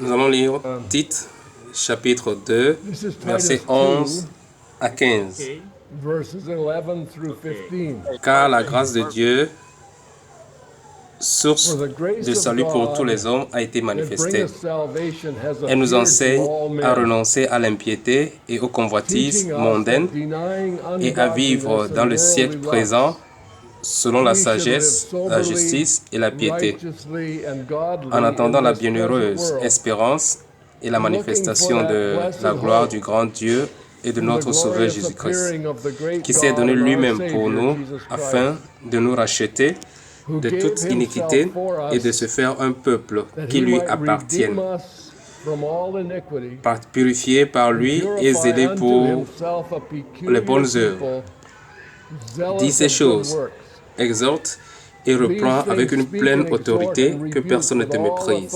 Nous allons lire Tite, chapitre 2, versets 11 à 15. Car la grâce de Dieu, source de salut pour tous les hommes, a été manifestée. Elle nous enseigne à renoncer à l'impiété et aux convoitises mondaines et à vivre dans le siècle présent selon la sagesse, la justice et la piété, en attendant la bienheureuse espérance et la manifestation de la gloire du grand Dieu et de notre Sauveur Jésus-Christ, qui s'est donné lui-même pour nous afin de nous racheter de toute iniquité et de se faire un peuple qui lui appartienne, purifié par lui et zélé pour les bonnes œuvres. Dis ces choses, exhorte et reprend avec une pleine autorité, que personne ne te méprise.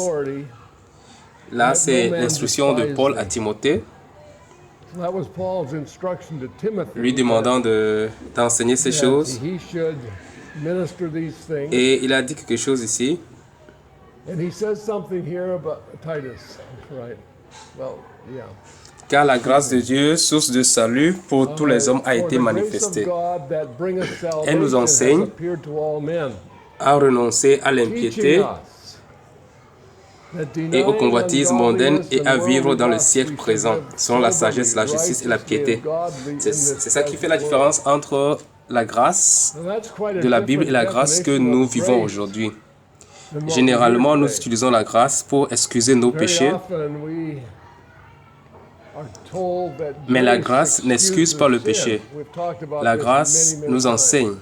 Là, c'est l'instruction de Paul à Timothée, lui demandant d'enseigner ces choses. Et il a dit quelque chose ici. Car la grâce de Dieu, source de salut pour tous les hommes, a été manifestée. Elle nous enseigne à renoncer à l'impiété et aux convoitises mondaines et à vivre dans le siècle présent, selon la sagesse, la justice et la piété. C'est ça qui fait la différence entre la grâce de la Bible et la grâce que nous vivons aujourd'hui. Généralement, nous utilisons la grâce pour excuser nos péchés, mais la grâce n'excuse pas le péché. La grâce nous enseigne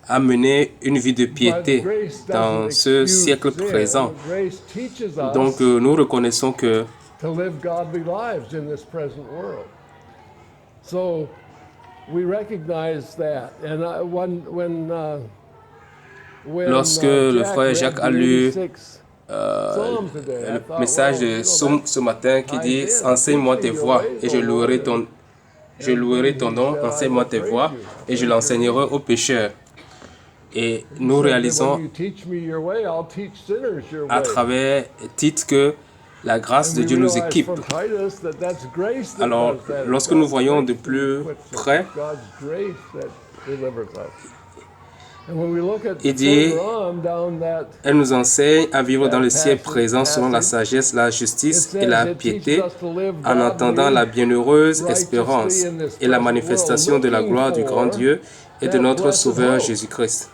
à mener une vie de piété dans ce siècle présent. Donc, nous reconnaissons que lorsque le frère Jacques a lu le message de Somme ce matin qui dit « Enseigne-moi tes voies et je louerai ton nom, enseigne-moi tes voies et je l'enseignerai aux pécheurs. » Et nous réalisons à travers Tite que la grâce de Dieu nous équipe. Alors, lorsque nous voyons de plus près, il dit, elle nous enseigne à vivre dans le ciel présent selon la sagesse, la justice et la piété, en attendant la bienheureuse espérance et la manifestation de la gloire du grand Dieu et de notre Sauveur Jésus-Christ.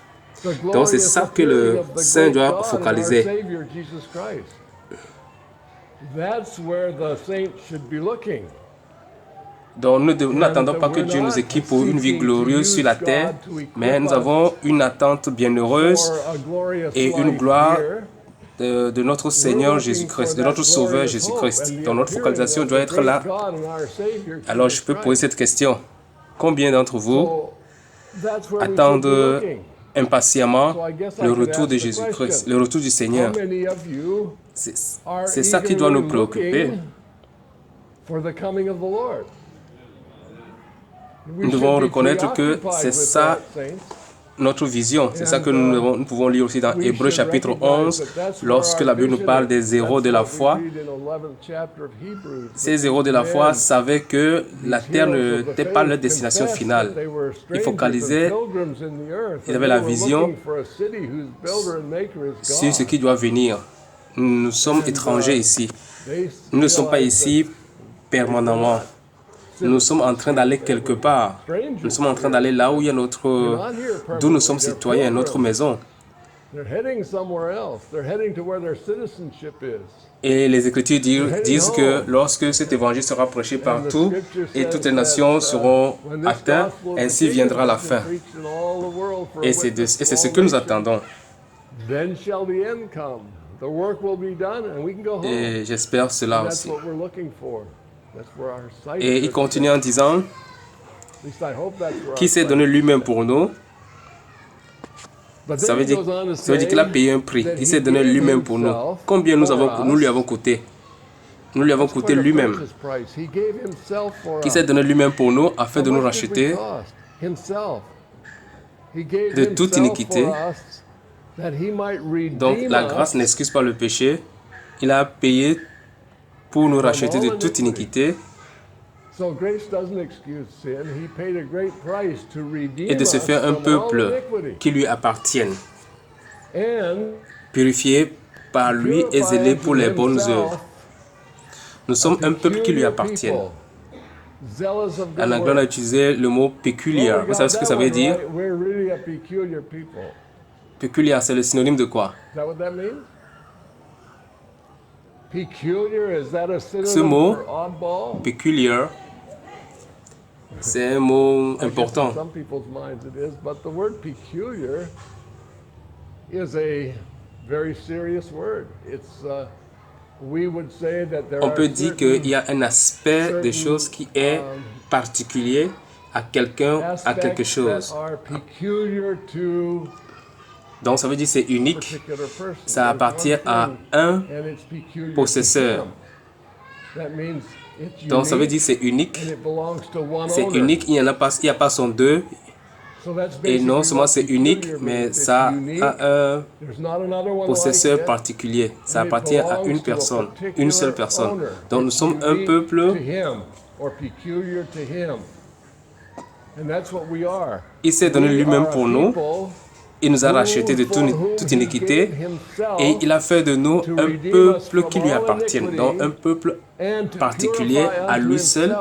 Donc c'est ça que le Saint doit focaliser. Donc nous n'attendons pas que Dieu nous équipe pour une vie glorieuse sur la terre, mais nous avons une attente bienheureuse et une gloire de notre Seigneur Jésus-Christ, de notre Sauveur Jésus-Christ. Donc notre focalisation doit être là. Alors je peux poser cette question. Combien d'entre vous attendent impatiemment le retour de Jésus-Christ, le retour du Seigneur? C'est ça qui doit nous préoccuper. Nous devons reconnaître que c'est ça notre vision. C'est ça que nous pouvons lire aussi dans Hébreux chapitre 11, lorsque la Bible nous parle des héros de la foi. Ces héros de la foi savaient que la terre n'était pas leur destination finale. Ils focalisaient, ils avaient la vision sur ce qui doit venir. Nous sommes étrangers ici. Nous ne sommes pas ici permanemment. Nous sommes en train d'aller quelque part. Nous sommes en train d'aller là où il y a d'où nous sommes citoyens, notre maison. Et les Écritures disent que lorsque cet évangile sera prêché partout et toutes les nations seront atteintes, ainsi viendra la fin. Et c'est ce que nous attendons. Et j'espère cela aussi. Et il continue en disant, qui s'est donné lui-même pour nous. Ça veut dire qu'il a payé un prix. Il s'est donné lui-même pour nous. Combien nous lui avons coûté? Nous lui avons coûté lui-même. Qui s'est donné lui-même pour nous afin de nous racheter de toute iniquité. Donc la grâce n'excuse pas le péché. Il a payé pour nous racheter de toute iniquité et de se faire un peuple qui lui appartienne, purifié par lui et zélé pour les bonnes œuvres. Nous sommes un peuple qui lui appartient. En anglais, on a utilisé le mot peculiar. Vous savez ce que ça veut dire? Peculiar, c'est le synonyme de quoi? Ce mot, peculiar, c'est un mot important. On peut dire qu'il y a un aspect de choses qui est particulier à quelqu'un, à quelque chose. Donc ça veut dire que c'est unique, ça appartient à un possesseur. Donc ça veut dire que c'est unique, il n'y a pas son deux. Et non seulement c'est unique, mais ça a un possesseur particulier. Ça appartient à une personne, une seule personne. Donc nous sommes un peuple. Il s'est donné lui-même pour nous. Il nous a rachetés de toute iniquité. Et il a fait de nous un peuple qui lui appartient. Donc un peuple particulier à lui seul,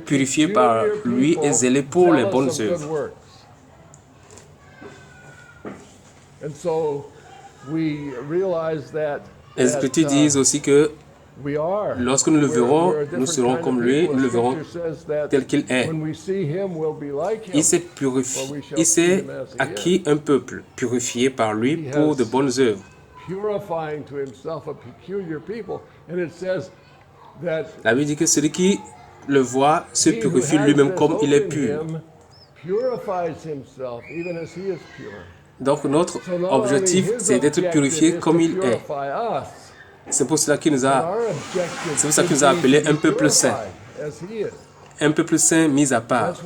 purifié par lui et zélé pour les bonnes œuvres. Les Écritures disent aussi que lorsque nous le verrons, nous serons comme lui, nous le verrons tel qu'il est. Il s'est acquis un peuple purifié par lui pour de bonnes œuvres. La Bible dit que celui qui le voit se purifie lui-même comme il est pur. Donc notre objectif, c'est d'être purifié comme il est. C'est pour cela qu'il nous a appelés un peuple saint. Un peuple saint mis à part.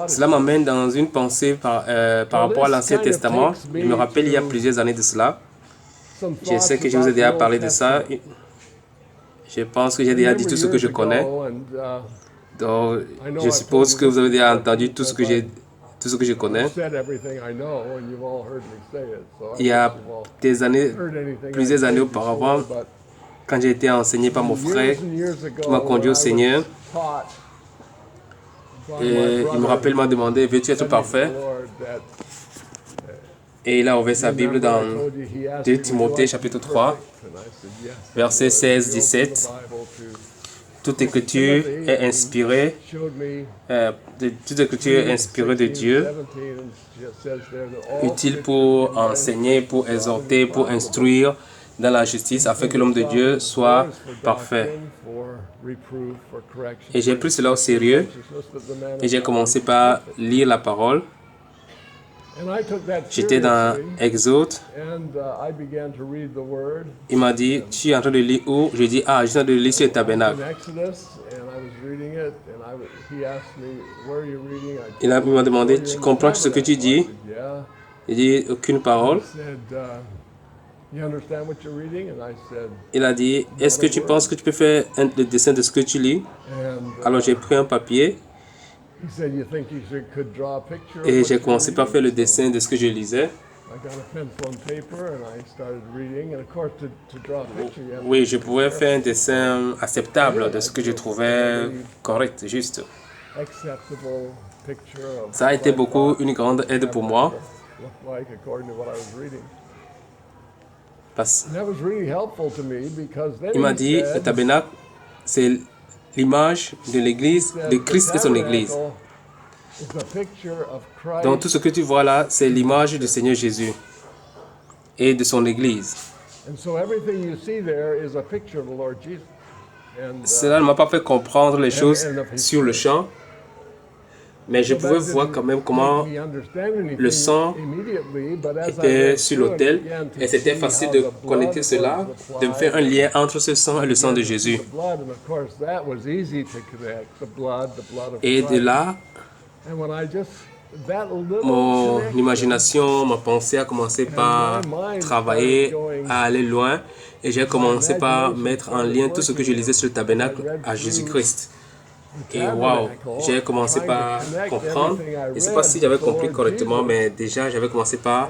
Cela m'amène dans une pensée par rapport à l'Ancien Testament. Je me rappelle il y a plusieurs années de cela. Je sais que je vous ai déjà parlé de ça. Je pense que j'ai déjà dit tout ce que je connais. Donc, je suppose que vous avez déjà entendu tout ce que je connais. Il y a plusieurs années auparavant, quand j'ai été enseigné par mon frère qui m'a conduit au Seigneur, et il me rappelle, il m'a demandé, veux-tu être parfait? Et il a ouvert sa Bible dans 2 Timothée chapitre 3, versets 16-17. Toute écriture est inspirée, de Dieu, utile pour enseigner, pour exhorter, pour instruire dans la justice, afin que l'homme de Dieu soit parfait. Et j'ai pris cela au sérieux, et j'ai commencé par lire la parole. J'étais dans Exode. Il m'a dit, tu es en train de lire où? Je dis, je suis en train de lire sur le tabernacle. Il m'a demandé, tu comprends ce que tu dis? Il dit, aucune parole. Il a dit, est-ce que tu penses que tu peux faire le dessin de ce que tu lis? Alors j'ai pris un papier. Et j'ai commencé par faire le dessin de ce que je lisais. Oui, je pouvais faire un dessin acceptable de ce que je trouvais correct, juste. Ça a été une grande aide pour moi. Il m'a dit, le tabernacle, c'est l'image de l'Église, de Christ et son Église. Donc tout ce que tu vois là, c'est l'image du Seigneur Jésus et de son Église. Cela ne m'a pas fait comprendre les choses sur le champ, mais je pouvais voir quand même comment le sang était sur l'autel et c'était facile de connecter cela, de faire un lien entre ce sang et le sang de Jésus. Et de là, mon imagination, ma pensée a commencé par travailler, à aller loin. Et j'ai commencé par mettre en lien tout ce que je lisais sur le tabernacle à Jésus-Christ. Et waouh, j'ai commencé par comprendre. Je ne sais pas si j'avais compris correctement, mais déjà j'avais commencé par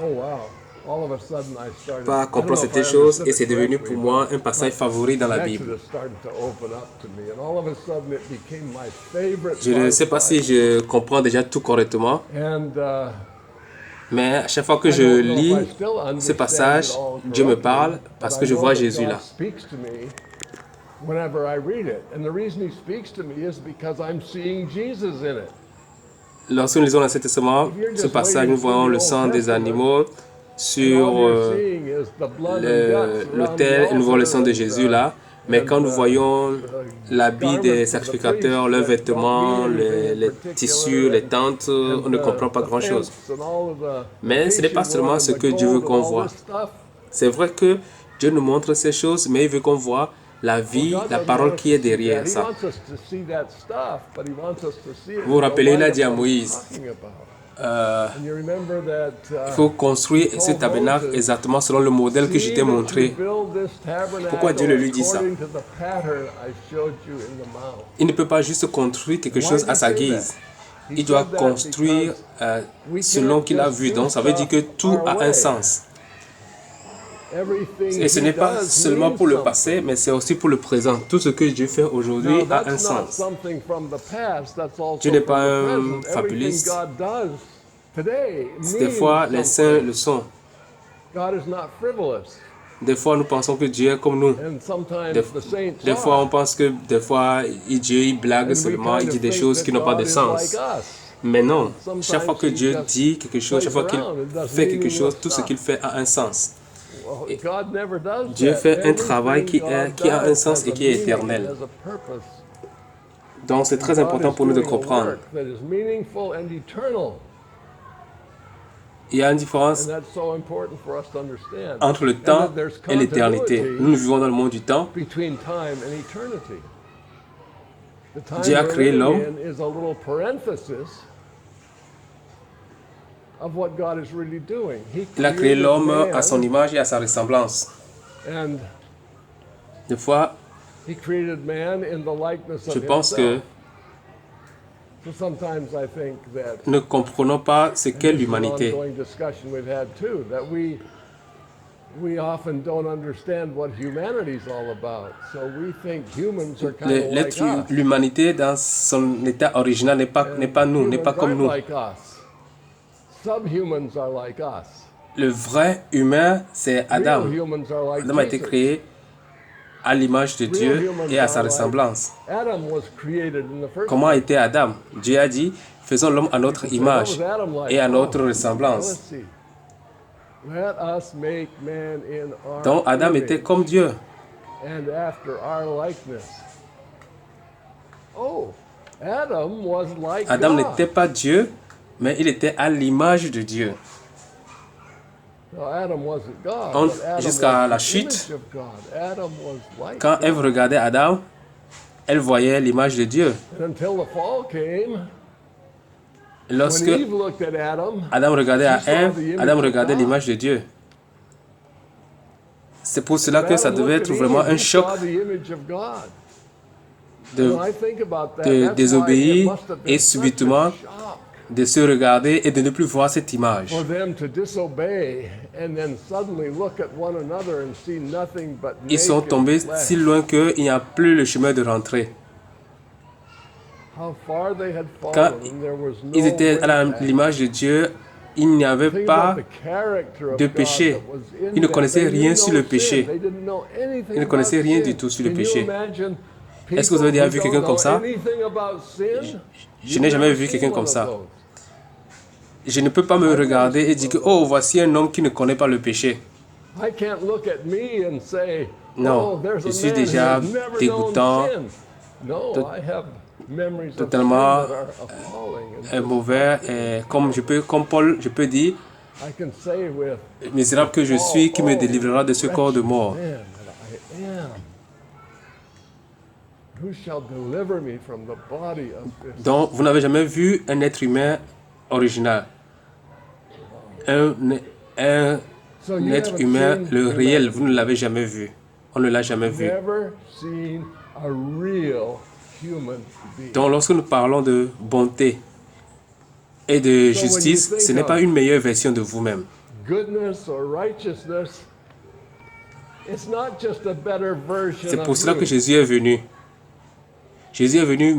comprendre certaines choses et c'est devenu pour moi un passage favori dans la Bible. Je ne sais pas si je comprends déjà tout correctement, mais à chaque fois que je lis ce passage, Dieu me parle parce que je vois Jésus là. Lorsque nous lisons l'Ancien Testament, ce passage, nous voyons le sang des animaux sur l'autel et nous voyons le sang de Jésus là. Mais quand nous voyons l'habit des sacrificateurs, leurs vêtements, les tissus, les tentes, on ne comprend pas grand-chose. Mais ce n'est pas seulement ce que Dieu veut qu'on voit. C'est vrai que Dieu nous montre ces choses, mais il veut qu'on voie la vie, la parole qui est derrière ça. Vous vous rappelez, il a dit à Moïse, il faut construire ce tabernacle exactement selon le modèle que je t'ai montré. Pourquoi Dieu lui dit ça? Il ne peut pas juste construire quelque chose à sa guise. Il doit construire selon qu'il a vu. Donc ça veut dire que tout a un sens. Et ce n'est pas seulement pour le passé, mais c'est aussi pour le présent. Tout ce que Dieu fait aujourd'hui a un sens. Dieu n'est pas un fabuliste. Des fois, les saints le sont. Des fois, nous pensons que Dieu est comme nous. Des fois, on pense que Dieu il blague seulement, il dit des choses qui n'ont pas de sens. Mais non, chaque fois que Dieu dit quelque chose, chaque fois qu'il fait quelque chose, tout ce qu'il fait a un sens. Et Dieu fait un travail qui a un sens et qui est éternel. Donc c'est très important pour nous de comprendre. Il y a une différence entre le temps et l'éternité. Nous vivons dans le monde du temps. Dieu a créé l'homme. Il a créé l'homme à son image et à sa ressemblance. Des fois, je pense que nous ne comprenons pas ce qu'est l'humanité. L'humanité dans son état original n'est pas nous, n'est pas comme nous. Le vrai humain, c'est Adam. Adam a été créé à l'image de Dieu et à sa ressemblance. Comment était Adam? Dieu a dit, faisons l'homme à notre image et à notre ressemblance. Donc Adam était comme Dieu. Adam n'était pas Dieu, mais il était à l'image de Dieu. Jusqu'à la chute, quand Ève regardait Adam, elle voyait l'image de Dieu. Lorsque Adam regardait à Ève, Adam regardait l'image de Dieu. C'est pour cela que ça devait être vraiment un choc de désobéir et subitement de se regarder et de ne plus voir cette image. Ils sont tombés si loin qu'il n'y a plus le chemin de rentrer. Quand ils étaient à l'image de Dieu, il n'y avait pas de péché. Ils ne connaissaient rien sur le péché. Ils ne connaissaient rien du tout sur le péché. Est-ce que vous avez déjà vu quelqu'un comme ça? Je n'ai jamais vu quelqu'un comme ça. Je ne peux pas me regarder et dire que, oh, voici un homme qui ne connaît pas le péché. Non, je suis déjà dégoûtant, totalement mauvais. Et comme Paul, je peux dire, misérable que je suis, qui me délivrera de ce corps de mort. Donc, vous n'avez jamais vu un être humain original. Un être humain, le réel, vous ne l'avez jamais vu. On ne l'a jamais vu. Donc lorsque nous parlons de bonté et de justice, ce n'est pas une meilleure version de vous-même. C'est pour cela que Jésus est venu. Jésus est venu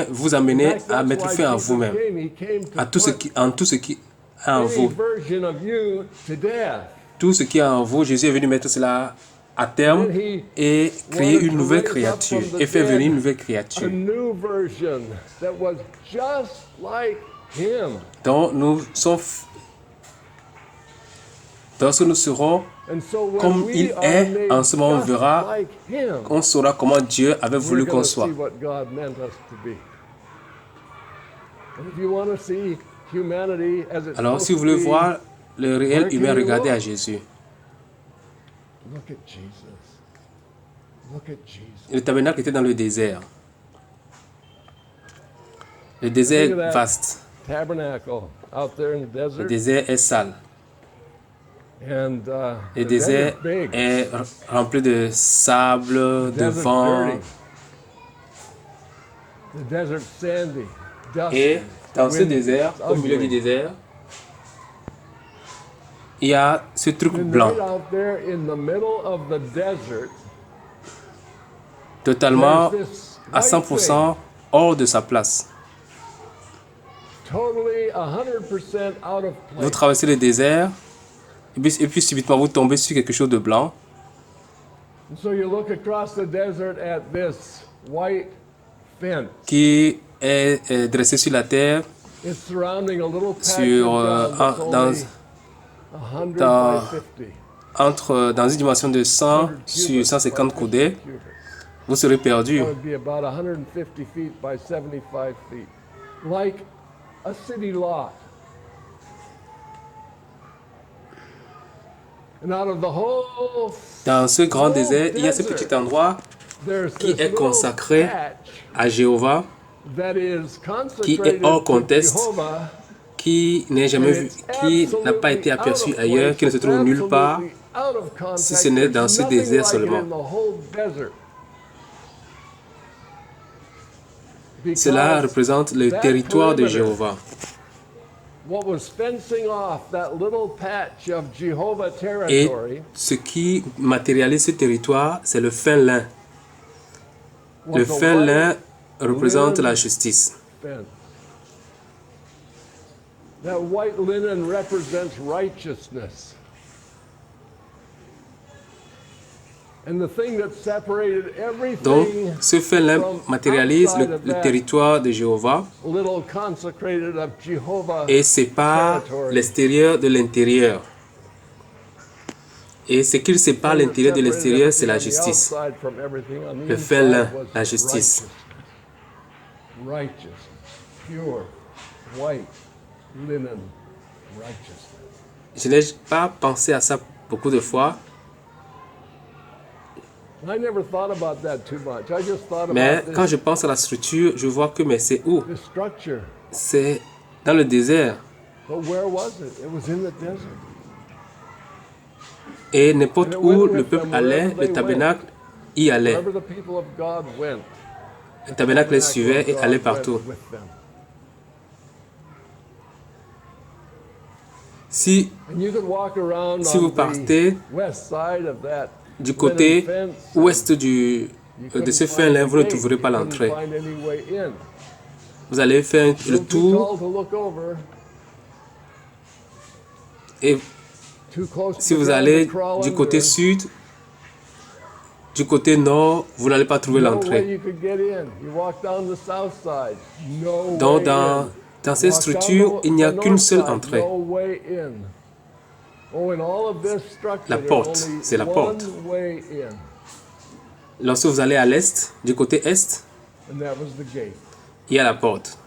vous amener à mettre fin à vous-même, à tout ce qui est en vous. Tout ce qui est en vous, Jésus est venu mettre cela à terme et créer une nouvelle créature et faire venir une nouvelle créature. Donc nous serons comme il est, en ce moment on saura comment Dieu avait voulu qu'on soit. Alors si vous voulez voir le réel humain, regardez à Jésus. Le tabernacle était dans le désert. Le désert est vaste. Le désert est sale. Le désert est rempli de sable, de vent. Et dans ce désert, au milieu du désert, il y a ce truc blanc. Totalement à 100% hors de sa place. Vous traversez le désert et puis subitement vous tombez sur quelque chose de blanc. Qui est dressé sur la terre dans une dimension de 100 sur 150 coudées. Vous serez perdu. Dans ce grand désert, il y a ce petit endroit qui est consacré à Jéhovah, qui est hors conteste, qui n'est jamais vu, qui n'a pas été aperçu ailleurs, qui ne se trouve nulle part, si ce n'est dans ce désert seulement. Cela représente le territoire de Jéhovah. Et ce qui matérialise ce territoire, c'est le fin lin. Le fin lin représente la justice. That white linen represents righteousness. Donc, ce fin-là matérialise le territoire de Jéhovah et sépare l'extérieur de l'intérieur. Et ce qui sépare l'intérieur de l'extérieur, c'est la justice. Le fin-là, la justice. Je n'ai pas pensé à ça beaucoup de fois. Mais quand je pense à la structure, je vois que c'est où? C'est dans le désert. Et n'importe où le peuple allait, le tabernacle y allait. Le tabernacle les suivait et allait partout. Si vous partez du côté ouest de ce fin-là, vous ne trouverez pas l'entrée. Vous allez faire le tour et si vous allez du côté sud, du côté nord, vous n'allez pas trouver l'entrée. Donc dans cette structure, il n'y a qu'une seule entrée. La porte, c'est la porte. Lorsque vous allez à l'est, du côté est, il y a la porte.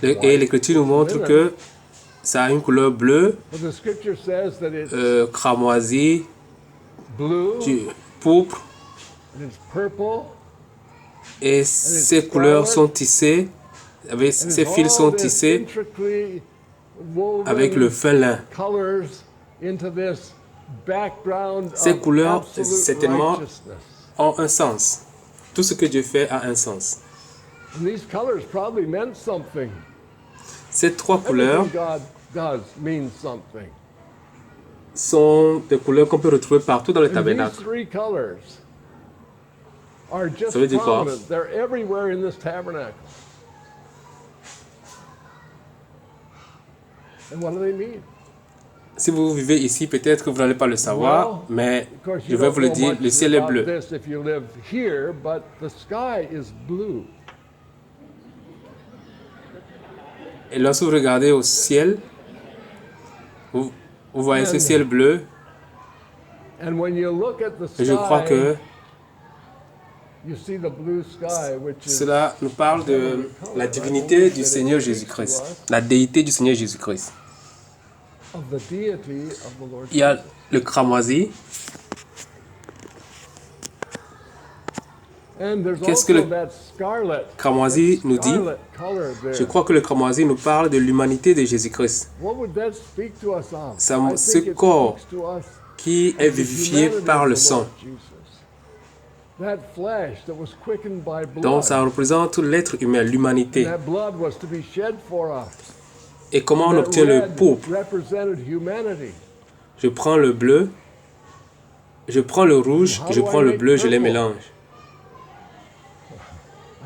Et l'Écriture nous montre que ça a une couleur bleue, cramoisie, pourpre and it's purple, et ces couleurs sont tissées, ces fils sont tissés intricately woven avec le fin lin. colors into this background Ces of couleurs, absolute certainement, righteousness. ont un sens. Tout ce que Dieu fait a un sens. And these colors probably meant something. Ces trois couleurs Everything God does means something. sont des couleurs qu'on peut retrouver partout dans le And these tabernacle. three colors are just Ça veut dire quoi? prominent. They're everywhere in this tabernacle. And what do they mean? Si vous vivez ici, peut-être que vous n'allez pas le savoir, mais Of course, je you vais don't vous le know dire, much le ciel est about bleu. this if you live here, but the sky is blue. Et lorsque vous regardez au ciel, vous voyez ce ciel bleu, And when you look at the et je crois sky, que you see the blue sky, which is cela nous parle de la divinité du Seigneur Jésus-Christ, la déité du Seigneur Jésus-Christ. of the deity of the Lord. Il y a le cramoisi. And there's Qu'est-ce que also le that scarlet, cramoisi nous dit? scarlet color there. Je crois que le cramoisi nous parle de l'humanité de Jésus-Christ, What would that speak to us of? Ça- I ce think it corps speaks to us qui est of the vivifié humanity par of le the sang. Lord Jesus. That flesh that was quickened by blood. Donc ça représente tout l'être humain, l'humanité. That blood was to be shed for us. Et comment on That obtient le red pourpre? represented humanity. Je prends le bleu, je prends le rouge, je prends le bleu, je les mélange.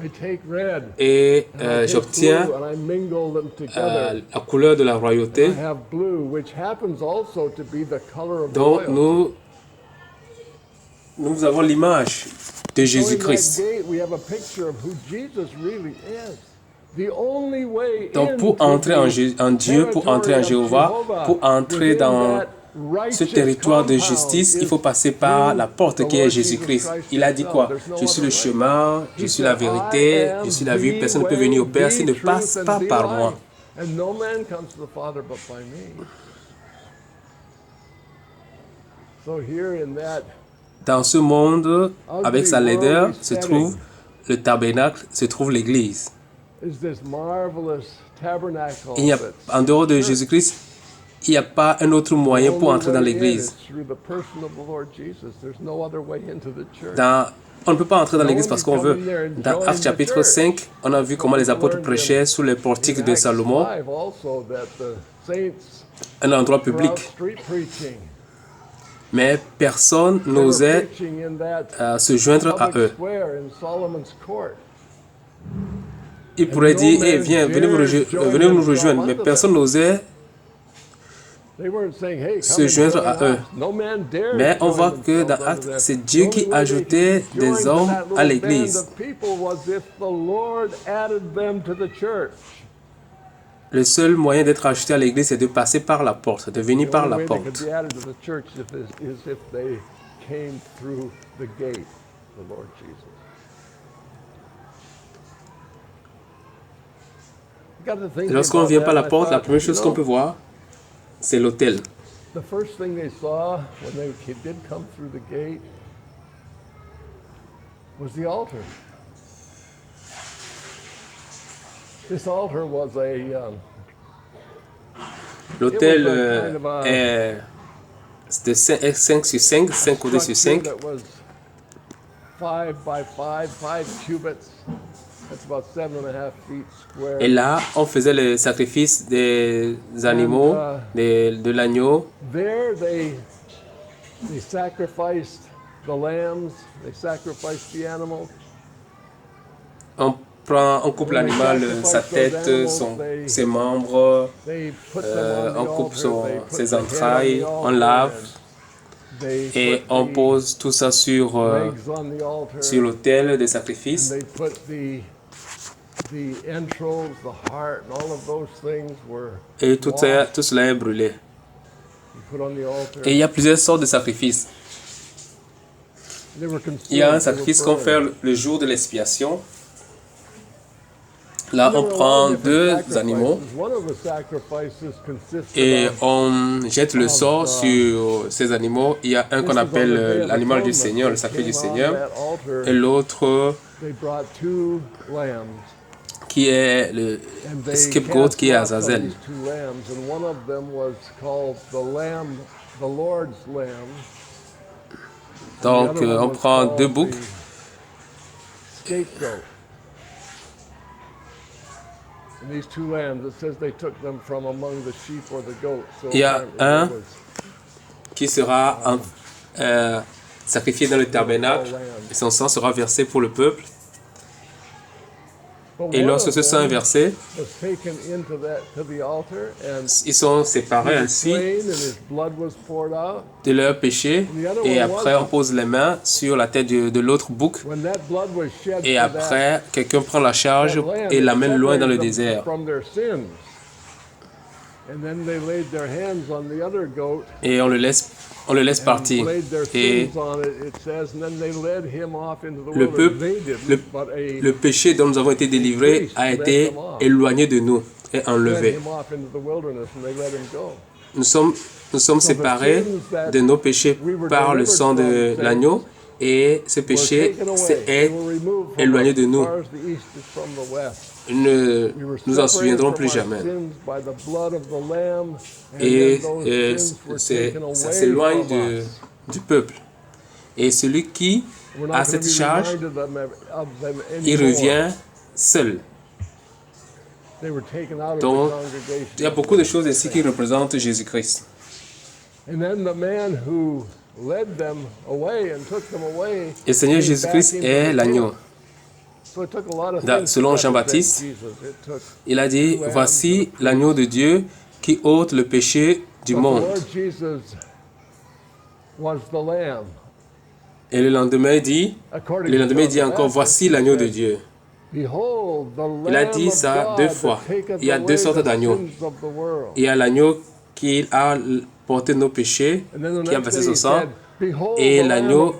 I take red Et and I take j'obtiens blue and I mingle them together. la couleur de la royauté. I have blue, which happens also to be the color of Donc royalty. nous avons l'image de So in that Jésus-Christ. gate, we have a picture of who Jesus really is. The only way Donc pour into entrer en, the en Dieu, pour entrer en territory of Jéhovah, Jehovah, pour entrer within dans that ce righteous territoire de compound justice, il is faut passer par la porte the qui est Lord Jésus-Christ. Jesus Christ Il a dit quoi? himself. There's no Je suis le other way. chemin, je He suis la said, vérité, "I am je suis la vie. the Personne ne peut way, venir au Père s'il ne the passe truth, pas and the par life. moi. And no man comes to the Father but by me." So here in that Dans ce monde, avec sa laideur, se trouve le tabernacle, se trouve l'Église. is this marvelous tabernacle. Il n'y a, that's en dehors de Jésus-Christ, il n'y a pas un autre moyen pour entrer dans only way in l'Église. is through the person of the Lord Jesus. There's no other way into the church. On ne peut pas entrer dans l'Église parce qu'on veut. Dans Actes chapitre 5, on a vu comment les apôtres prêchaient sous les portiques de Salomon, Acts 5 also that the saints un endroit were out public. street preaching. Mais personne They were n'osait preaching in that se joindre à public eux. square in Solomon's court. Ils pourraient dire, eh, viens, venez nous rejoindre. Mais personne n'osait They weren't saying, "Hey, come se and joindre join à eux. us." No man dared Mais on join voit que dans themselves Actes, unto that. c'est Dieu The qui only way ajoutait they could des join to hommes that à little l'Église. band of people was if the Lord added them to the church. Le seul moyen d'être ajouté à l'Église, c'est de passer par la porte, de venir The par only la way they could porte. be added to the church is if they came through the gate, the Lord Jesus. You got to think Et lorsqu'on ne about vient that, par la I porte, la thought, première chose you qu'on know, peut voir, c'est l'autel. the first thing they saw when they did come through the gate was the altar. This altar was L'autel It was a kind of est de 5 sur 5, 5 côtés sur structure 5. that was 5 by 5 cubits. That's about 7.5 feet square. Et là, on faisait le sacrifice des animaux, de l'agneau. There they sacrificed the lambs, they sacrificed the animals. On coupe l'animal, sa tête, ses membres, They put them on on the coupe altar, they put ses the head on entrailles, the on altar, lave and they et put on the pose tout ça sur legs on the altar, l'autel des and sacrifices. they put the entrails, the heart, and all of those things were Et tout cela est brûlé. put on the altar. Et il y a plusieurs sortes de sacrifices. They were consumed, Il y a un they were sacrifice qu'on burned. fait le jour de l'expiation. Là, on prend deux animaux et on jette le sort sur ces animaux. Il y a un qu'on appelle l'animal du Seigneur, le sacrifice du Seigneur, et l'autre qui est le scapegoat, qui est Azazel. Donc, on prend deux boucs. Il y a un qui sera sacrifié dans le tabernacle et son sang sera versé pour le peuple. Et lorsque ce sang est versé, ils sont séparés ainsi de leur péché. Et après, on pose les mains sur la tête de l'autre bouc. Et après, quelqu'un prend la charge et l'amène loin dans le désert. Et on le laisse partir. Et le péché dont nous avons été délivrés a été éloigné de nous et enlevé. Nous sommes séparés de nos péchés par le sang de l'agneau et ce péché est éloigné de nous. Ne nous en souviendrons plus jamais. Et ça s'éloigne du peuple. Et celui qui a cette charge, il revient seul. Donc, il y a beaucoup de choses ici qui représentent Jésus-Christ. Et le Seigneur Jésus-Christ est l'agneau. Selon Jean-Baptiste, il a dit, voici l'agneau de Dieu qui ôte le péché du monde. Et le lendemain, il dit encore, voici l'agneau de Dieu. Il a dit ça deux fois. Il y a deux sortes d'agneaux. Il y a l'agneau qui a porté nos péchés, qui a versé son sang, et l'agneau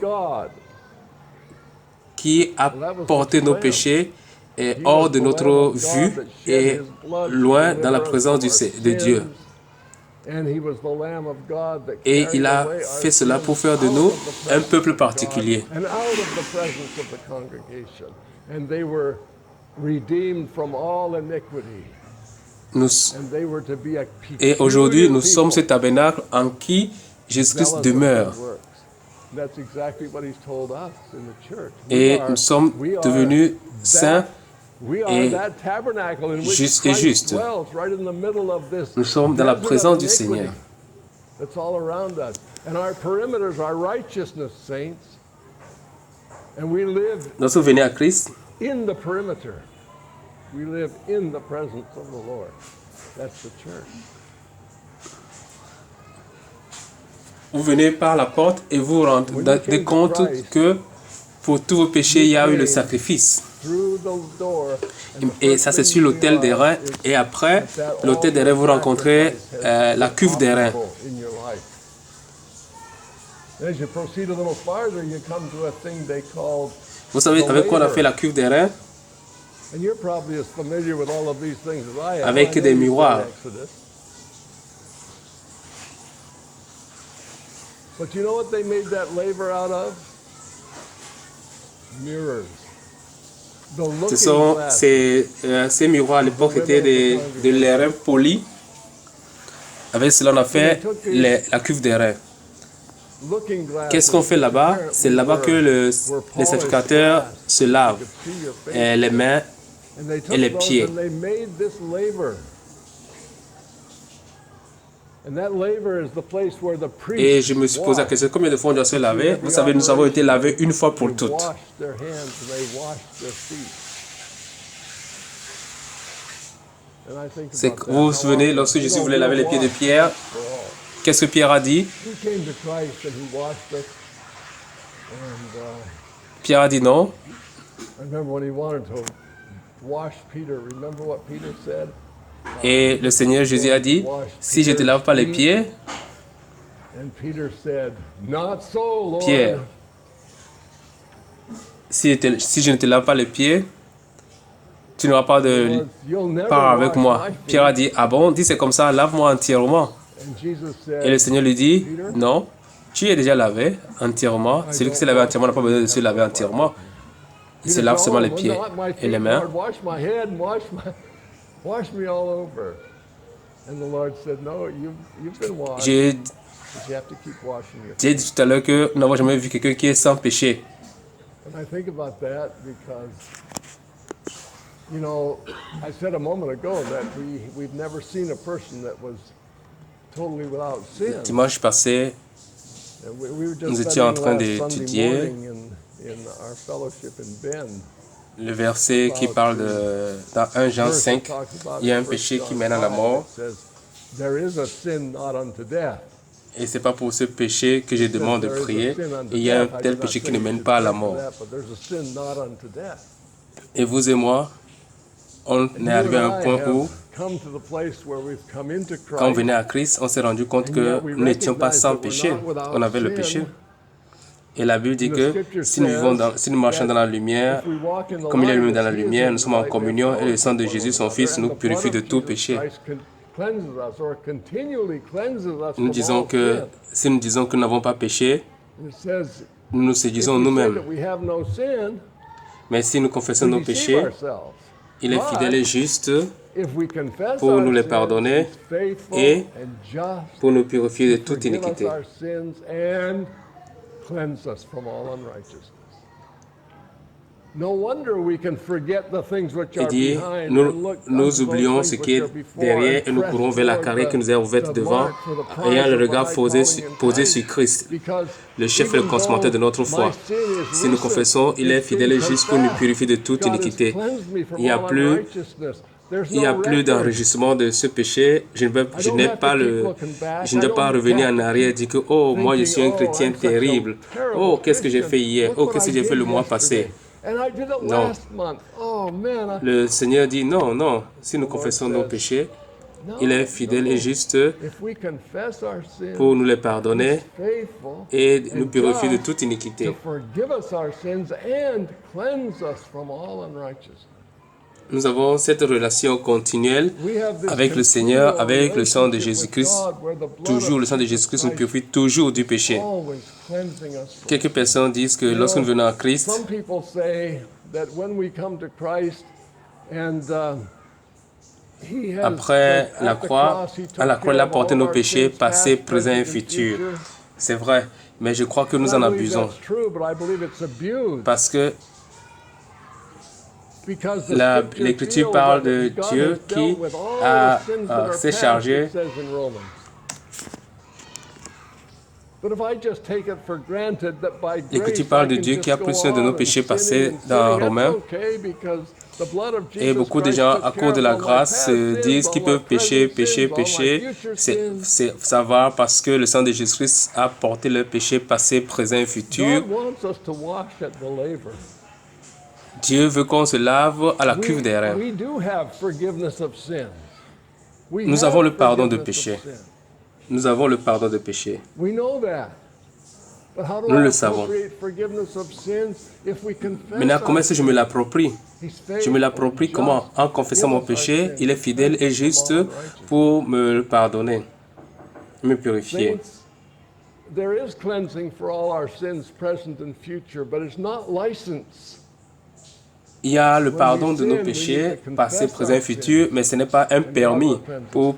qui a porté nos péchés est hors de notre vue et loin dans la présence de Dieu. Et il a fait cela pour faire de nous un peuple particulier. Et aujourd'hui, nous sommes ce tabernacle en qui Jésus-Christ demeure. Et nous sommes devenus saints et justes. Nous sommes dans la présence du Seigneur. Lorsque vous venez à Christ, vous venez par la porte et vous vous rendez compte que pour tous vos péchés, il y a eu le sacrifice. Et ça, c'est sur l'autel des reins. Et après l'autel des reins, vous rencontrez la cuve des reins. Vous savez avec quoi on a fait la cuve des reins? Avec des miroirs. But you know what they made that laver out of? Mirrors. Ce sont ces miroirs à l'époque étaient de l'airain poli. Avec cela, on a fait la cuve des reins. Qu'est-ce qu'on fait là-bas? C'est là-bas que les sacrificateurs se lavent les mains et les pieds. Et je me suis posé la question, combien de fois on doit se laver? Vous savez, nous avons été lavés une fois pour toutes. Vous vous souvenez, lorsque Jésus voulait laver les pieds de Pierre, qu'est-ce que Pierre a dit? Pierre a dit non. Et le Seigneur Jésus a dit, si je ne te lave pas les pieds, Pierre, si je ne te lave pas les pieds, tu n'auras pas de part avec moi. Pierre a dit, ah bon, dit c'est comme ça, lave-moi entièrement. Et le Seigneur lui dit, non, tu es déjà lavé entièrement. Celui qui s'est lavé entièrement n'a pas besoin de se laver entièrement. Il se lave seulement les pieds et les mains. J'ai dit tout à l'heure que nous n'avons jamais vu quelqu'un qui est sans péché. You know, I said a moment ago that we've never seen a person that was totally without sin. Dimanche passé, nous étions en train d'étudier le verset qui parle dans 1 Jean 5, il y a un péché qui mène à la mort. Et ce n'est pas pour ce péché que je demande de prier. Et il y a un tel péché qui ne mène pas à la mort. Et vous et moi, on est arrivé à un point où, quand on venait à Christ, on s'est rendu compte que nous n'étions pas sans péché. On avait le péché. Et la Bible dit que si nous marchons dans la lumière, comme il est lui-même dans la lumière, nous sommes en communion et le sang de Jésus, son Fils, nous purifie de tout péché. Nous disons que si nous disons que nous n'avons pas péché, nous nous séduisons nous-mêmes. Mais si nous confessons nos péchés, il est fidèle et juste pour nous les pardonner et pour nous purifier de toute iniquité. Il dit, nous oublions ce qui est derrière et nous courons vers la carrière que nous avons ouverte devant, ayant le regard posé sur Christ, le chef et le consommateur de notre foi. Si nous confessons, il est fidèle et juste pour nous purifier de toute iniquité. Il n'y a plus d'enregistrement de ce péché. Je ne dois pas revenir en arrière et dire que, oh, moi je suis un chrétien terrible. Oh, qu'est-ce que j'ai fait hier? Oh, qu'est-ce que j'ai fait le mois passé? Non. Le Seigneur dit non, non. Si nous confessons nos péchés, il est fidèle et juste pour nous les pardonner et nous purifier de toute iniquité. Nous avons cette relation continuelle avec le Seigneur, avec le sang de Jésus-Christ. Toujours, le sang de Jésus-Christ nous purifie toujours du péché. Quelques personnes disent que lorsque nous venons à Christ, après la croix, à la croix, il a porté nos péchés passés, présents et futurs. C'est vrai, mais je crois que nous en abusons. Parce que l'Écriture parle de Dieu qui s'est chargé. L'Écriture parle de Dieu qui a pris soin de nos péchés passés dans Romains. Et beaucoup de gens, à cause de la grâce, disent qu'ils peuvent pécher. Ça va parce que le sang de Jésus-Christ a porté le péché passé, présent et futur. Dieu veut qu'on se lave à la cuve des reins. Nous avons le pardon de péché. Nous avons le pardon de péché. Nous le savons. Maintenant, comment est-ce que je me l'approprie? Je me l'approprie comment? En confessant mon péché, il est fidèle et juste pour me pardonner, me purifier. Il y a le pardon de nos péchés, passés, présents et futurs, mais ce n'est pas un permis pour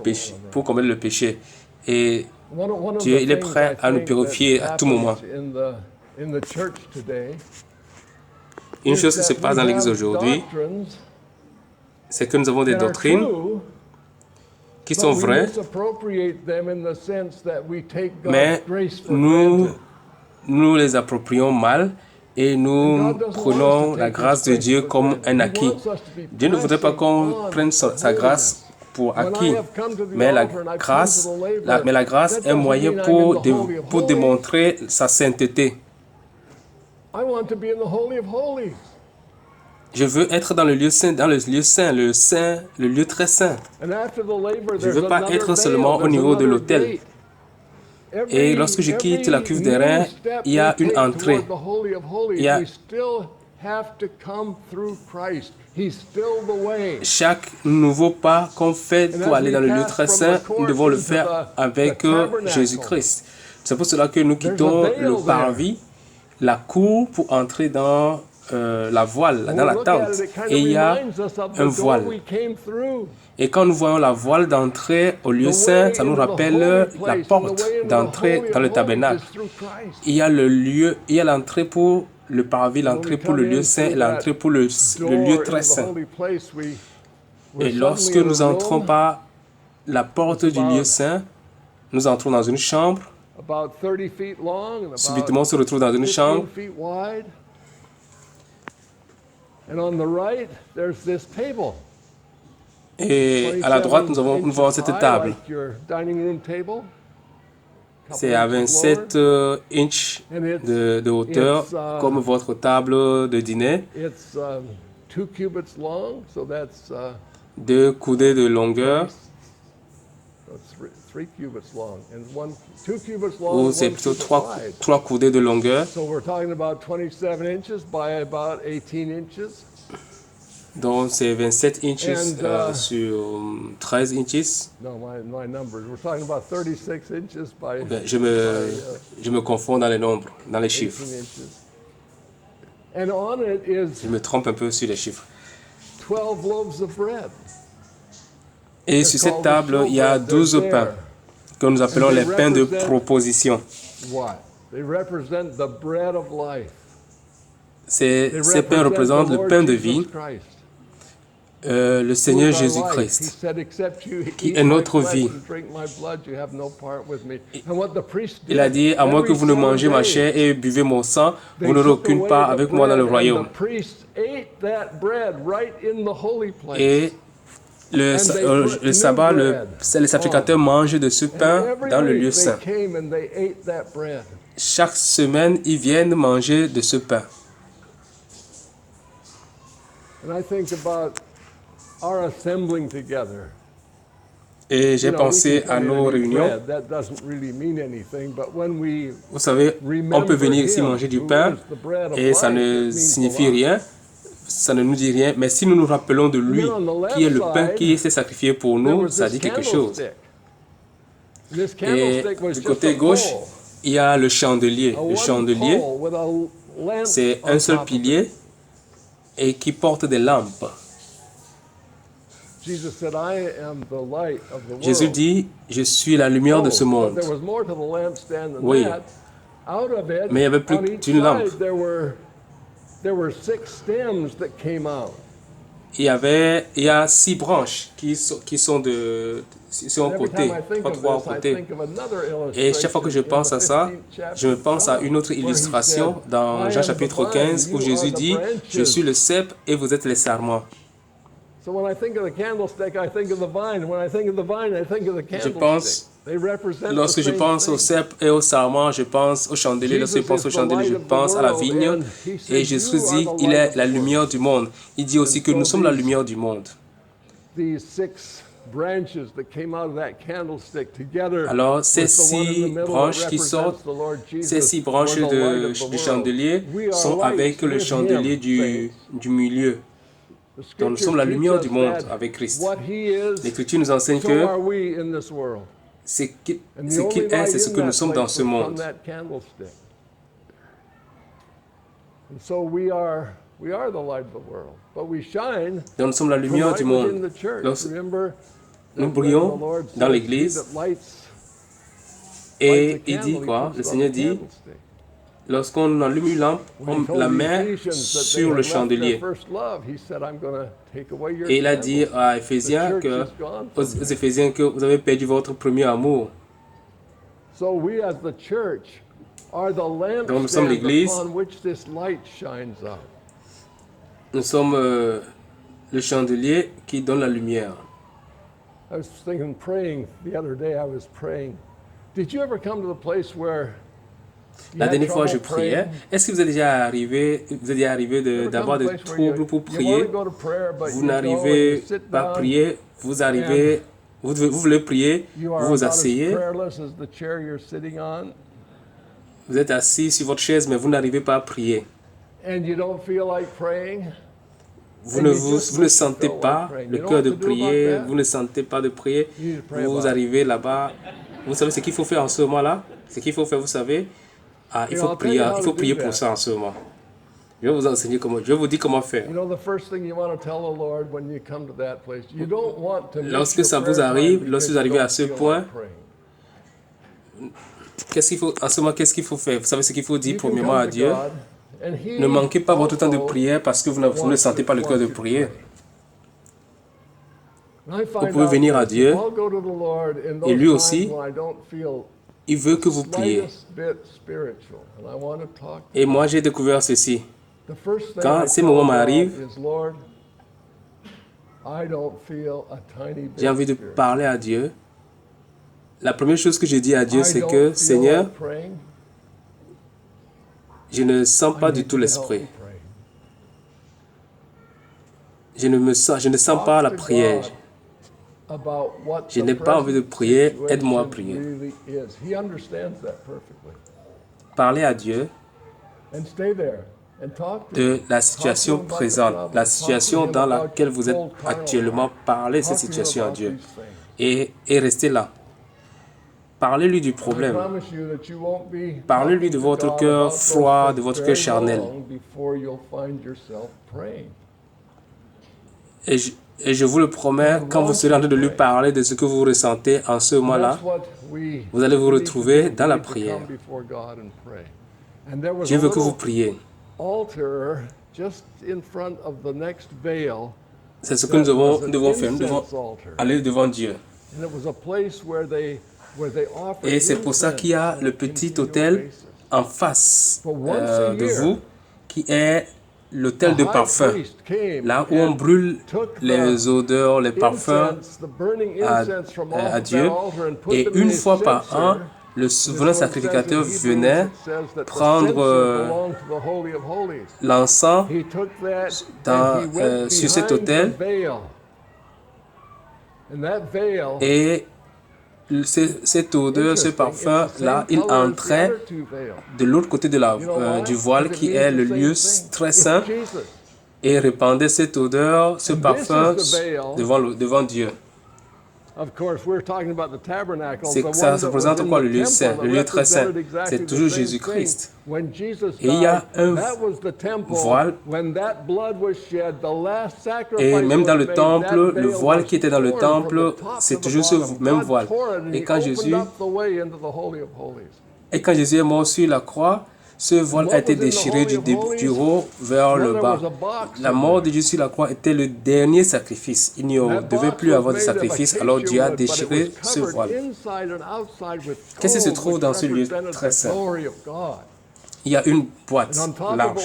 commettre le péché. Et Dieu, il est prêt à nous purifier à tout moment. Une chose qui se passe dans l'Église aujourd'hui, c'est que nous avons des doctrines qui sont vraies, mais nous les approprions mal. Et nous prenons la grâce de Dieu comme un acquis. Dieu ne voudrait pas qu'on prenne sa grâce pour acquis, mais la grâce est un moyen pour démontrer sa sainteté. Je veux être dans le lieu saint, le lieu très saint. Je ne veux pas être seulement au niveau de l'autel. Et lorsque je quitte la cuve des reins, il y a une entrée. Il y a Chaque nouveau pas qu'on fait pour aller dans le lieu très saint, nous devons le faire avec Jésus-Christ. C'est pour cela que nous quittons le parvis, la cour, pour entrer dans la voile, dans la tente. Et il y a un voile. Et quand nous voyons la voile d'entrée au lieu saint, ça nous rappelle la porte d'entrée dans le tabernacle. Il y a le lieu, il y a l'entrée pour le parvis, l'entrée pour le lieu saint et l'entrée pour le lieu très saint. Et lorsque nous entrons par la porte du lieu saint, nous entrons dans une chambre. Subitement, on se retrouve dans une chambre. Et à la droite, nous voyons cette table. C'est à 27 inches de hauteur, comme votre table de dîner. 2 coudées de longueur. Ou c'est plutôt 3 coudées de longueur. Donc c'est 27 inches sur 13 inches. Je me confonds dans les nombres, dans les chiffres. Je me trompe un peu sur les chiffres. Et sur cette table, il y a 12 pains que nous appelons les pains de proposition. Ces pains représentent le pain de vie, le Seigneur Jésus-Christ, qui est notre vie. Il a dit, à moins que vous ne mangez ma chair et buvez mon sang, vous n'aurez aucune part avec moi dans le royaume. Et le sabbat, les sacrificateurs mangent de ce pain dans le lieu saint. Chaque semaine, ils viennent manger de ce pain. Et j'ai pensé à nos réunions. Vous savez, on peut venir ici manger du pain et ça ne signifie rien. Ça ne nous dit rien, mais si nous nous rappelons de lui, qui est le pain qui s'est sacrifié pour nous, ça dit quelque chose. Et du côté gauche, il y a le chandelier. Le chandelier, c'est un seul pilier et qui porte des lampes. Jésus dit, je suis la lumière de ce monde. Oui, mais il y avait plus d'une lampe. Il y a 6 branches qui sont sur un côté, 3 au côté. Et chaque fois que je pense à ça, je me pense à une autre illustration dans Jean chapitre 15 où Jésus dit, je suis le cep et vous êtes les sarments. Lorsque je pense au cep et au sarment, je pense au chandelier. Lorsque je pense au chandelier, je pense à la vigne. Et Jésus dit, il est la lumière du monde. Il dit aussi que nous sommes la lumière du monde. Alors, ces 6 branches qui sortent, ces 6 branches du chandelier sont avec le chandelier du milieu. Donc, nous sommes la lumière du monde avec Christ. L'Écriture nous enseigne que ce qu'il est, c'est ce que nous sommes dans ce monde. Donc, nous sommes la lumière du monde. Nous brillons dans l'Église. Et il dit quoi? Le Seigneur dit, lorsqu'on allume une lampe, on la met sur le chandelier. Et il a dit aux Éphésiens que vous avez perdu votre premier amour. Donc nous sommes l'Église. Nous sommes le chandelier qui donne la lumière. La dernière fois, je priais. Est-ce que vous êtes déjà arrivé d'avoir des troubles pour prier? Vous n'arrivez pas à prier, vous voulez prier, vous vous asseyez. Vous êtes assis sur votre chaise, mais vous n'arrivez pas à prier. and you don't feel like praying, vous ne sentez pas le cœur de prier, vous ne sentez pas de prier, vous arrivez là-bas, vous savez ce qu'il faut faire en ce moment-là? Ce qu'il faut faire, vous savez, il faut prier pour ça en ce moment. Je vais vous enseigner comment, je vais vous dire comment faire. Lorsque ça vous arrive, lorsque vous arrivez à ce point, en ce moment, qu'est-ce qu'il faut faire? Vous savez ce qu'il faut dire premièrement à Dieu? Ne manquez pas votre temps de prière parce que vous ne sentez pas le cœur de prier. Vous pouvez venir à Dieu et lui aussi, il veut que vous priez. Et moi, j'ai découvert ceci. Quand ces moments m'arrivent, j'ai envie de parler à Dieu. La première chose que je dis à Dieu, c'est que, Seigneur, je ne sens pas du tout l'esprit. Je ne sens pas la prière. Je n'ai pas envie de prier, aide-moi à prier. Parlez à Dieu de la situation présente, la situation dans laquelle vous êtes actuellement. Parlez de cette situation à Dieu et restez là. Parlez-lui du problème. Parlez-lui de votre cœur froid, de votre cœur charnel. Et je vous le promets, quand vous serez en train de lui parler de ce que vous ressentez en ce moment-là, vous allez vous retrouver dans la prière. Dieu veut que vous priez. C'est ce que nous devons faire. Nous devons aller devant Dieu. Et c'est pour ça qu'il y a le petit autel en face de vous, qui est l'autel de parfum, là où on brûle les odeurs, les parfums à Dieu. Et une fois par an, le souverain sacrificateur venait prendre l'encens sur cet autel et cette odeur, ce parfum-là, il entrait de l'autre côté du voile qui est le lieu très saint et répandait cette odeur, ce parfum devant Dieu. Ça représente quoi le lieu saint, le lieu très saint? C'est toujours Jésus-Christ. Et il y a un voile. Et même dans le temple, le voile qui était dans le temple, c'est toujours ce même voile. Et quand Jésus est mort sur la croix, ce voile a été déchiré du haut vers le bas. La mort de Jésus sur la croix était le dernier sacrifice. Il n'y devait plus avoir de sacrifice, alors Dieu a déchiré ce voile. Qu'est-ce qui se trouve dans ce lieu très saint? Il y a une boîte large.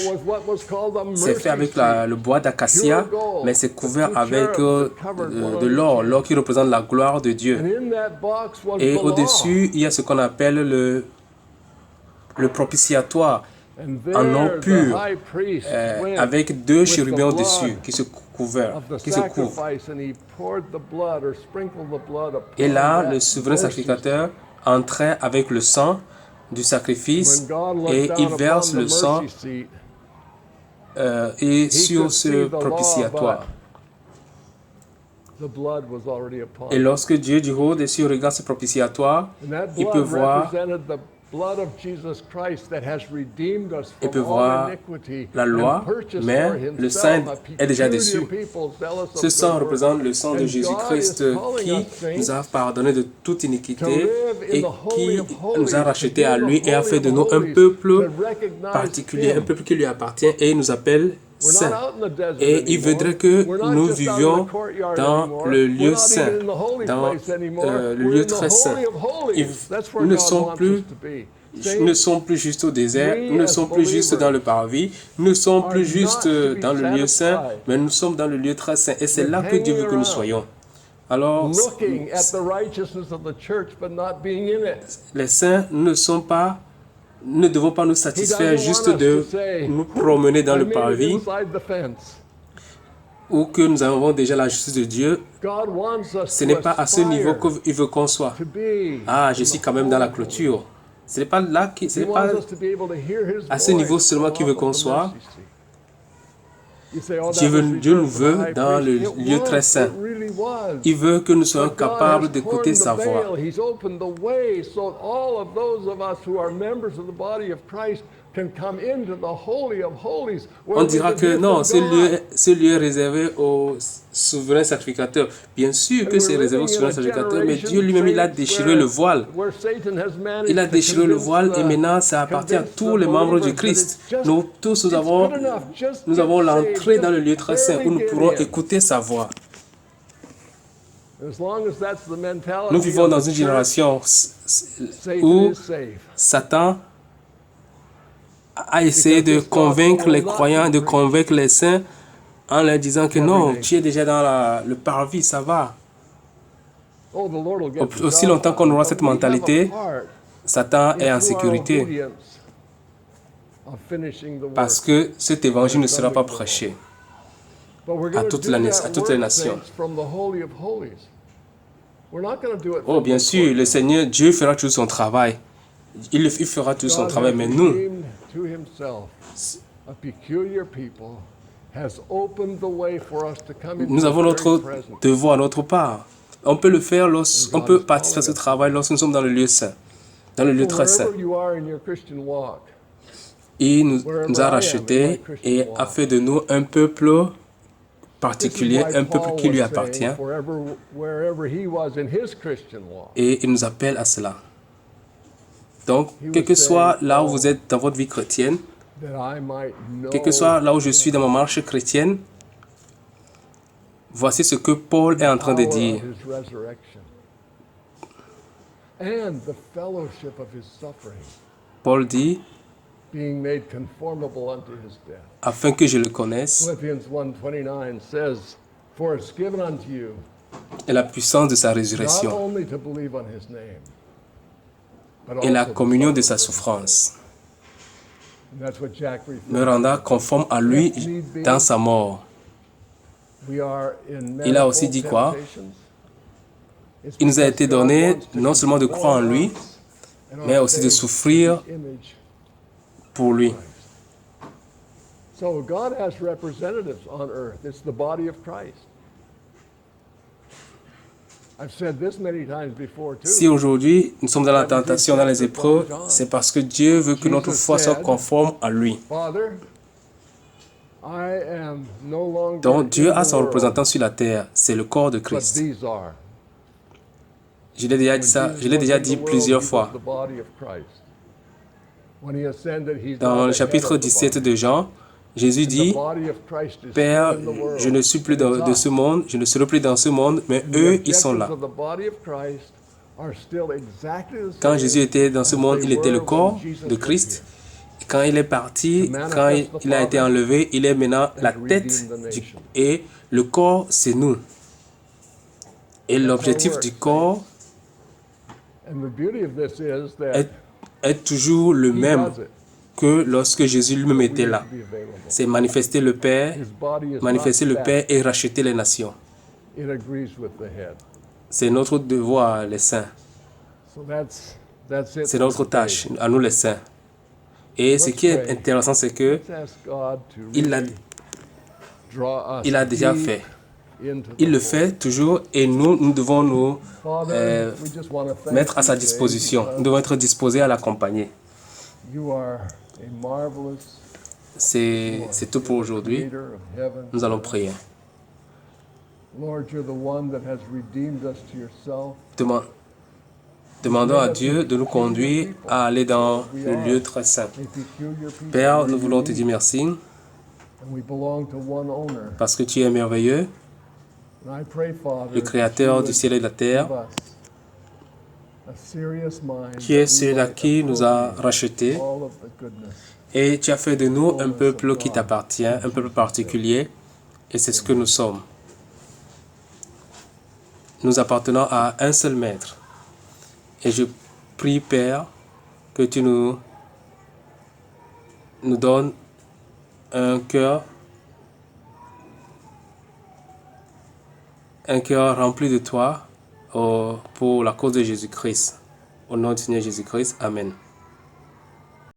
C'est fait avec le bois d'acacia, mais c'est couvert avec de l'or qui représente la gloire de Dieu. Et au-dessus, il y a ce qu'on appelle le propitiatoire en or pur, avec deux chérubins au-dessus qui se couvrent. Et là, le souverain sacrificateur entrait avec le sang du sacrifice et il verse le sang et sur ce propitiatoire. Et lorsque Dieu du haut des cieux regarde ce propitiatoire, il peut voir la loi, mais le sang est déjà dessus. Ce sang représente le sang de Jésus-Christ qui nous a pardonné de toute iniquité et qui nous a rachetés à lui et a fait de nous un peuple particulier, un peuple qui lui appartient et il nous appelle saints. Et il voudrait que nous vivions dans le lieu saint, dans le lieu très saint. Nous ne sommes plus juste au désert, nous ne sommes plus juste dans le parvis, nous ne sommes plus juste dans le lieu saint, mais nous sommes dans le lieu très saint. Et c'est là que Dieu veut que nous soyons. Alors, les saints ne devons pas nous satisfaire juste de nous promener dans le parvis ou que nous avons déjà la justice de Dieu. Ce n'est pas à ce niveau qu'il veut qu'on soit. Ah, je suis quand même dans la clôture. Ce n'est pas là, ce n'est pas à ce niveau seulement qu'il veut qu'on soit. Dieu nous veut dans le lieu très saint. Il veut que nous soyons capables d'écouter sa voix. On dira que non, ce lieu est réservé aux souverains sacrificateurs. Bien sûr que c'est réservé aux souverains sacrificateurs, mais Dieu lui-même, il a déchiré le voile. Il a déchiré le voile et maintenant, ça appartient à tous les membres du Christ. Nous tous, nous avons l'entrée dans le lieu très saint où nous pourrons écouter sa voix. Nous vivons dans une génération où Satan a essayé de convaincre les croyants, de convaincre les saints en leur disant que non, tu es déjà dans le parvis, ça va. Aussi longtemps qu'on aura cette mentalité, Satan est en sécurité parce que cet évangile ne sera pas prêché à toutes les nations. Oh, bien sûr, le Seigneur, Dieu fera tout son travail. Il fera tout son travail, mais nous, nous avons notre devoir, notre part. On peut le faire, on peut participer à ce travail lorsque nous sommes dans le lieu saint, dans le lieu très saint. Il nous a rachetés et a fait de nous un peuple particulier, un peuple qui lui appartient. Et il nous appelle à cela. Donc, quel que soit là où vous êtes dans votre vie chrétienne, quel que soit là où je suis dans ma marche chrétienne, voici ce que Paul est en train de dire. Paul dit, afin que je le connaisse, et la puissance de sa résurrection, et la communion de sa souffrance, me rendant conforme à lui dans sa mort. Il a aussi dit quoi? Il nous a été donné non seulement de croire en lui, mais aussi de souffrir pour lui. Si aujourd'hui nous sommes dans la tentation, dans les épreuves, c'est parce que Dieu veut que notre foi soit conforme à lui. Donc Dieu a son représentant sur la terre, c'est le corps de Christ. Je l'ai déjà dit ça, je l'ai déjà dit plusieurs fois. Dans le chapitre 17 de Jean, Jésus dit, « Père, je ne suis plus de ce monde, je ne serai plus dans ce monde, mais eux, ils sont là. » Quand Jésus était dans ce monde, il était le corps de Christ. Quand il est parti, quand il a été enlevé, il est maintenant la tête et le corps, c'est nous. Et l'objectif du corps est toujours le même que lorsque Jésus lui-même était là. C'est manifester le Père et racheter les nations. C'est notre devoir, les saints. C'est notre tâche, à nous les saints. Et ce qui est intéressant, c'est que il a déjà fait. Il le fait toujours et nous devons nous mettre à sa disposition. Nous devons être disposés à l'accompagner. C'est tout pour aujourd'hui. Nous allons prier. Demandons à Dieu de nous conduire à aller dans le lieu très saint. Père, nous voulons te dire merci parce que tu es merveilleux, le Créateur du ciel et de la terre. Tu es celui-là qui nous a rachetés et tu as fait de nous un peuple qui t'appartient, un peuple particulier, et c'est ce que nous sommes. Nous appartenons à un seul Maître. Et je prie, Père, que tu nous donnes un cœur rempli de toi pour la cause de Jésus-Christ. Au nom du Seigneur Jésus-Christ. Amen.